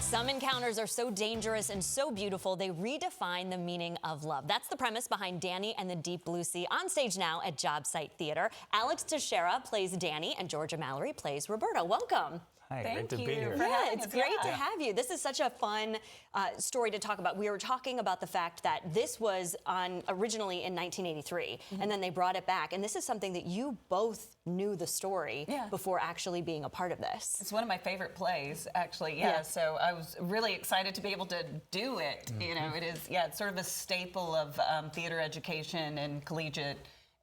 Some encounters are so dangerous and so beautiful, they redefine the meaning of love. That's the premise behind Danny and the Deep Blue Sea, on stage now at Jobsite Theater. Alex Teixeira plays Danny and Georgia Mallory plays Roberta. Welcome. Hi, Thank great to be you here. for Yeah, having it's us. great Yeah. to have you. This is such a fun story to talk about. We were talking about the fact that this was on originally in 1983, and then they brought it back. And this is something that you both knew the story before actually being a part of this. It's one of my favorite plays, actually. Yeah. So I was really excited to be able to do it. You know, it is. Yeah, it's sort of a staple of theater education and collegiate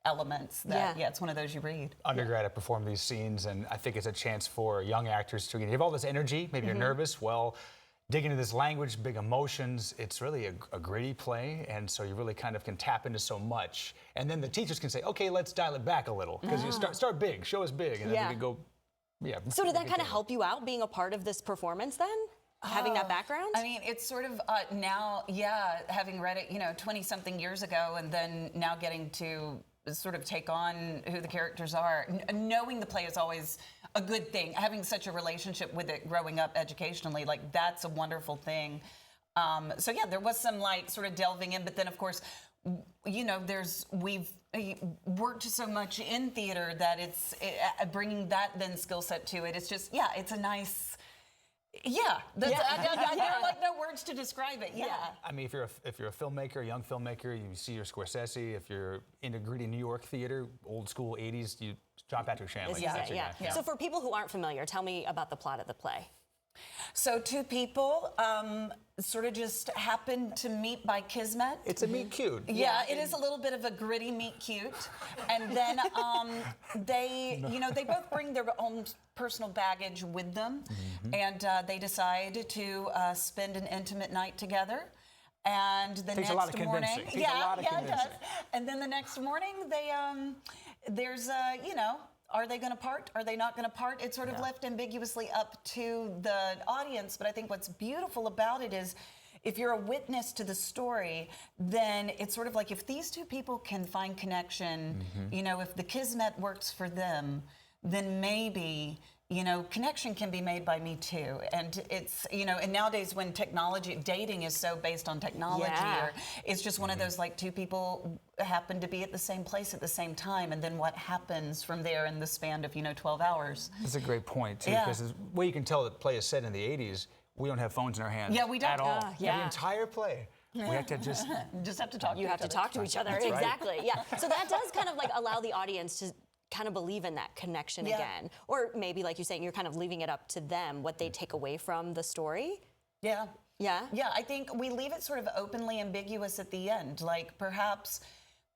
elements that it's one of those you read. Undergrad, I perform these scenes, and I think it's a chance for young actors to have all this energy. Maybe you're nervous. Well, dig into this language, big emotions. It's really a gritty play, and so you really kind of can tap into so much. And then the teachers can say, okay, let's dial it back a little, because you start big, show us big, and then we can go. So did that kind of help you out being a part of this performance then? Having that background? I mean, it's sort of now, having read it, 20-something years ago, and then now getting to sort of take on who the characters are. Knowing the play is always a good thing. Having such a relationship with it growing up educationally, like that's a wonderful thing. So yeah, there was some like sort of delving in, but then of course, we've worked so much in theater that it's bringing that then skill set to it. It's just, it's a nice. There are like no words to describe it. I mean, if you're a filmmaker, a young filmmaker, you see your Scorsese. If you're into gritty New York theater, old school '80s, John Patrick Shanley. That's your guy. So for people who aren't familiar, tell me about the plot of the play. So two people sort of just happened to meet by kismet. It's a meet cute. Yeah, it is a little bit of a gritty meet cute. And then they both bring their own personal baggage with them. And they decide to spend an intimate night together. And the Takes next a lot of morning, convincing. it does. And then the next morning, there's are they going to part? Are they not going to part? It's sort of left ambiguously up to the audience. But I think what's beautiful about it is if you're a witness to the story, then it's sort of like if these two people can find connection, if the kismet works for them, then maybe, connection can be made by me too. And it's, and nowadays when dating is so based on technology, or it's just one of those like two people happen to be at the same place at the same time. And then what happens from there in the span of, 12 hours. That's a great point too, because the way you can tell the play is set in the '80s, we don't have phones in our hands. Yeah, we don't. At all. The entire play. We have to just have to talk. You have to talk to each other. That's exactly. Yeah. So that does kind of like allow the audience to kind of believe in that connection again. Or maybe, like you're saying, you're kind of leaving it up to them, what they take away from the story. Yeah. Yeah? Yeah, I think we leave it sort of openly ambiguous at the end. Like, perhaps,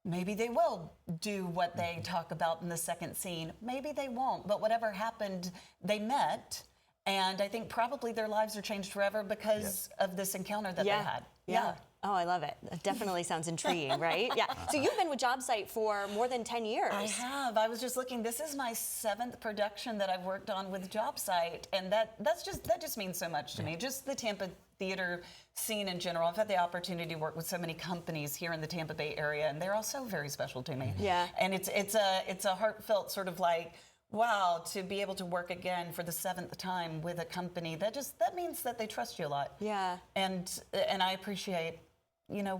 maybe they will do what they talk about in the second scene. Maybe they won't. But whatever happened, they met. And I think probably their lives are changed forever because of this encounter that they had. Yeah. Oh, I love it. That definitely sounds intriguing, right? Yeah. So you've been with Jobsite for more than 10 years. I have. I was just looking. This is my 7th production that I've worked on with Jobsite, and that just means so much to me. Just the Tampa theater scene in general. I've had the opportunity to work with so many companies here in the Tampa Bay area, and they're all so very special to me. Yeah. And it's a heartfelt sort of like, wow, to be able to work again for the 7th time with a company, that means that they trust you a lot. Yeah. And I appreciate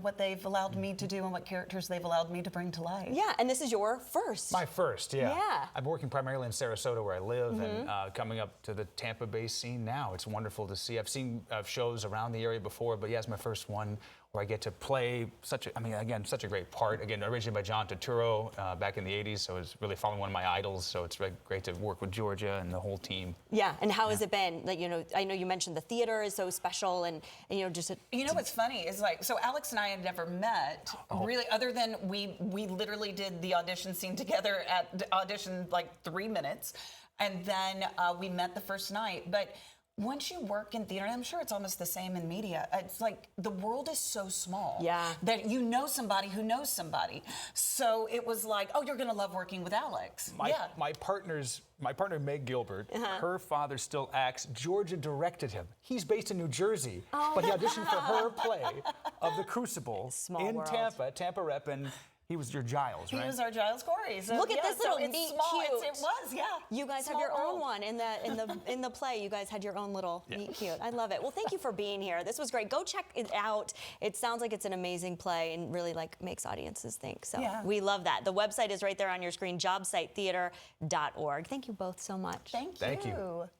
what they've allowed me to do and what characters they've allowed me to bring to life. Yeah, and this is your first. My first, Yeah. I'm working primarily in Sarasota where I live and coming up to the Tampa Bay scene now. It's wonderful to see. I've seen shows around the area before, but it's my first one where I get to play such a great part. Again, originally by John Turturro back in the 80s, so it's really following one of my idols, so it's really great to work with Georgia and the whole team. Yeah, and how has it been? Like, I know you mentioned the theater is so special and just... what's funny is like, so Alex and I had never met, really, other than we literally did the audition scene together at the audition like 3 minutes, and then we met the first night, but once you work in theater, and I'm sure it's almost the same in media, it's like the world is so small that you know somebody who knows somebody. So it was like, oh, you're going to love working with Alex. My partner, Meg Gilbert, her father still acts. Georgia directed him. He's based in New Jersey, but he auditioned for her play of The Crucible Small in world. Tampa rep, and He was your Giles, right? He was our Giles Corey. So, Look at this little it's meet small. cute. It was, yeah. You guys have Small your own world. one in the play. You guys had your own little meet cute. I love it. Well, thank you for being here. This was great. Go check it out. It sounds like it's an amazing play and really makes audiences think. So we love that. The website is right there on your screen, jobsitetheater.org. Thank you both so much. Thank you. Thank you.